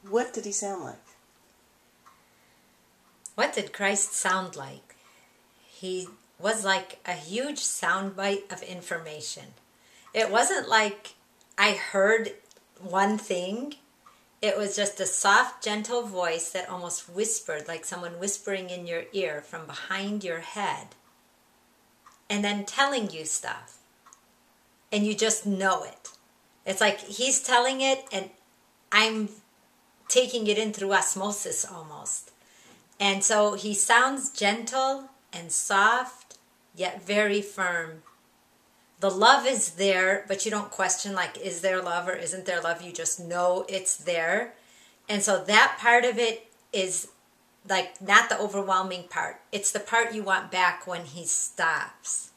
What did he sound like? What did Christ sound like? He was like a huge soundbite of information. It wasn't like I heard one thing. It was just a soft, gentle voice that almost whispered, like someone whispering in your ear from behind your head, and then telling you stuff. And you just know it. It's like he's telling it and I'm taking it in through osmosis almost. And so he sounds gentle and soft, yet very firm. The love is there, but you don't question, like, is there love or isn't there love? You just know it's there. And so that part of it is like not the overwhelming part. It's the part you want back when he stops.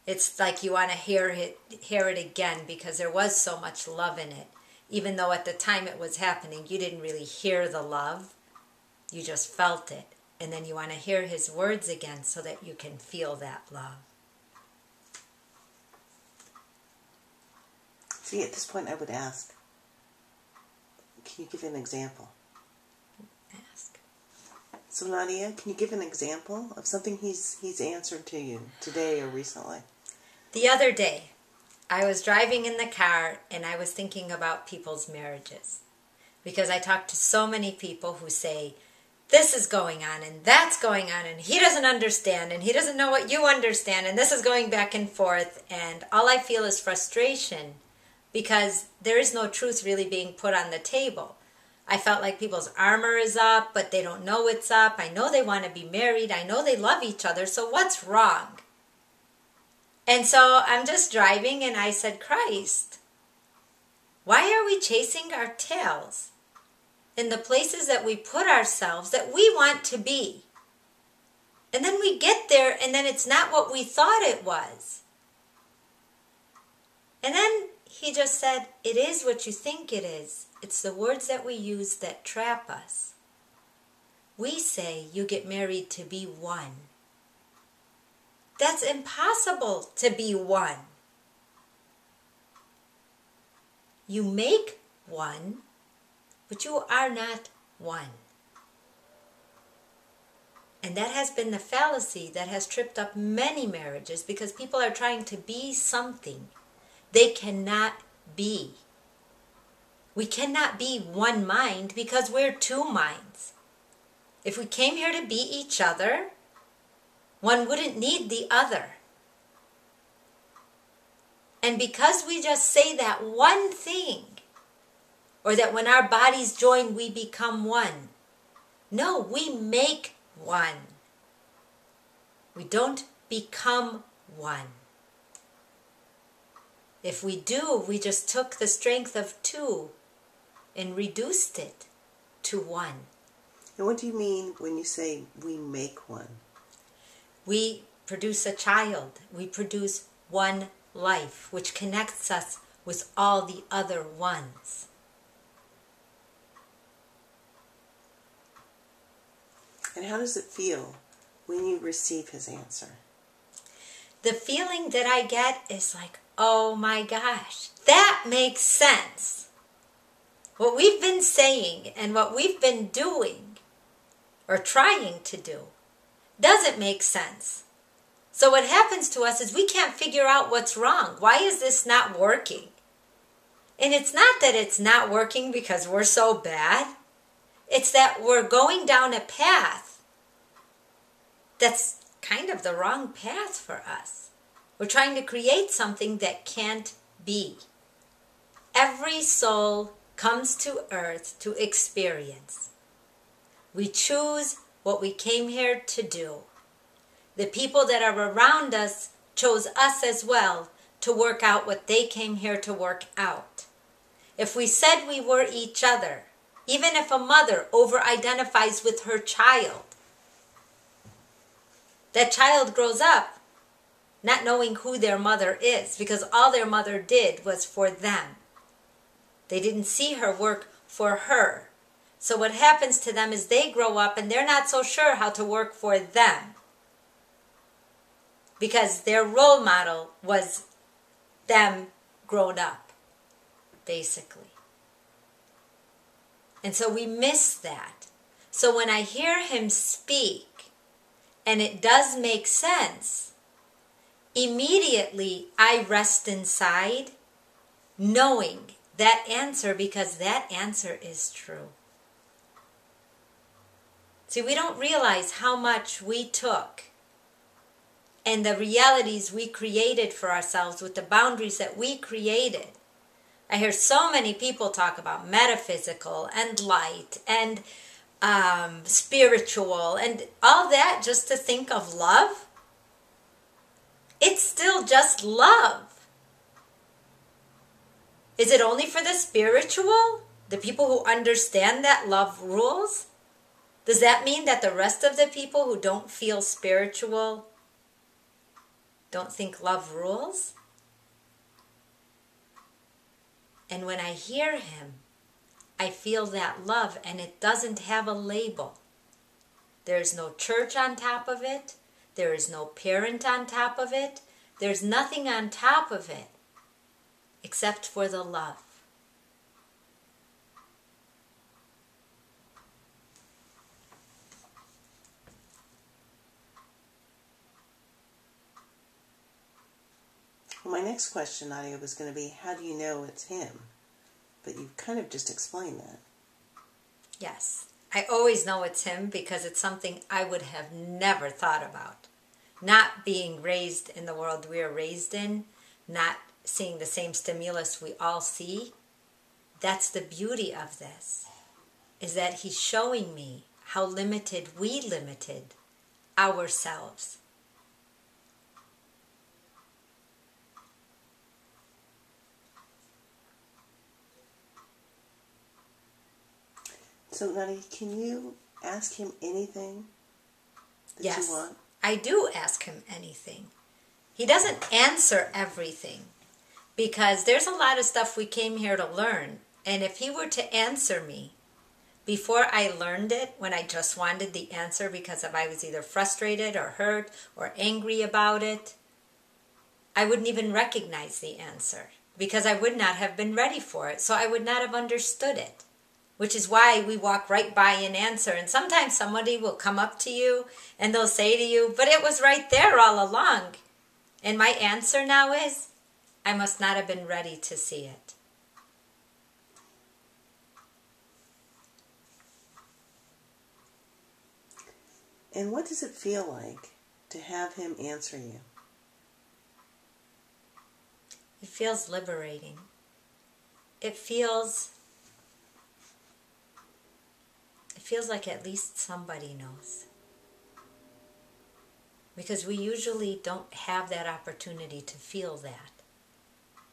It's like you want to hear it again because there was so much love in it. Even though at the time it was happening, you didn't really hear the love. You just felt it. And then you want to hear his words again so that you can feel that love. See, at this point I would ask, can you give an example? Ask. So Nadia, can you give an example of something he's answered to you today or recently? The other day, I was driving in the car and I was thinking about people's marriages. Because I talk to so many people who say, this is going on and that's going on and he doesn't understand and he doesn't know what you understand and this is going back and forth, and all I feel is frustration because there is no truth really being put on the table. I felt like people's armor is up, but they don't know it's up. I know they want to be married. I know they love each other. So what's wrong? And so I'm just driving and I said, Christ, why are we chasing our tails in the places that we put ourselves that we want to be? And then we get there and then it's not what we thought it was. And then he just said, it is what you think it is. It's the words that we use that trap us. We say you get married to be one. That's impossible to be one. You make one, but you are not one. And that has been the fallacy that has tripped up many marriages because people are trying to be something they cannot be. We cannot be one mind because we're two minds. If we came here to be each other, one wouldn't need the other. And because we just say that one thing, or that when our bodies join we become one, no, we make one. We don't become one. If we do, we just took the strength of two and reduced it to one. And what do you mean when you say we make one? We produce a child. We produce one life, which connects us with all the other ones. And how does it feel when you receive his answer? The feeling that I get is like, oh my gosh, that makes sense. What we've been saying and what we've been doing or trying to do doesn't make sense. So what happens to us is we can't figure out what's wrong. Why is this not working? And it's not that it's not working because we're so bad. It's that we're going down a path that's kind of the wrong path for us. We're trying to create something that can't be. Every soul comes to earth to experience. We choose what we came here to do. The people that are around us chose us as well to work out what they came here to work out. If we said we were each other, even if a mother over-identifies with her child, that child grows up not knowing who their mother is because all their mother did was for them. They didn't see her work for her. So what happens to them is they grow up and they're not so sure how to work for them because their role model was them grown up, basically. And so we miss that. So when I hear him speak, and it does make sense, immediately I rest inside knowing that answer, because that answer is true. See, we don't realize how much we took and the realities we created for ourselves with the boundaries that we created. I hear so many people talk about metaphysical and light and spiritual and all that just to think of love. It's still just love. Is it only for the spiritual? The people who understand that love rules? Does that mean that the rest of the people who don't feel spiritual don't think love rules? And when I hear him, I feel that love, and it doesn't have a label. There's no church on top of it. There is no parent on top of it. There's nothing on top of it except for the love. Well, my next question, Nadia, was going to be, how do you know it's him? But you kind of just explained that. Yes. I always know it's him because it's something I would have never thought about. Not being raised in the world we are raised in, not seeing the same stimulus we all see. That's the beauty of this, is that he's showing me how limited we limited ourselves. So, Nadia, can you ask him anything that Yes, you want? I do ask him anything. He doesn't answer everything because there's a lot of stuff we came here to learn. And if he were to answer me before I learned it, when I just wanted the answer because I was either frustrated or hurt or angry about it, I wouldn't even recognize the answer because I would not have been ready for it. So I would not have understood it. Which is why we walk right by an answer. And sometimes somebody will come up to you and they'll say to you, but it was right there all along. And my answer now is, I must not have been ready to see it. And what does it feel like to have him answer you? It feels liberating. It feels like at least somebody knows. Because we usually don't have that opportunity to feel that.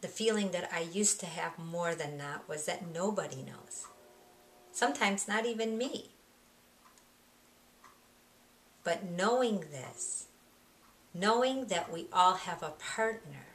The feeling that I used to have more than that was that nobody knows. Sometimes not even me. But knowing this, knowing that we all have a partner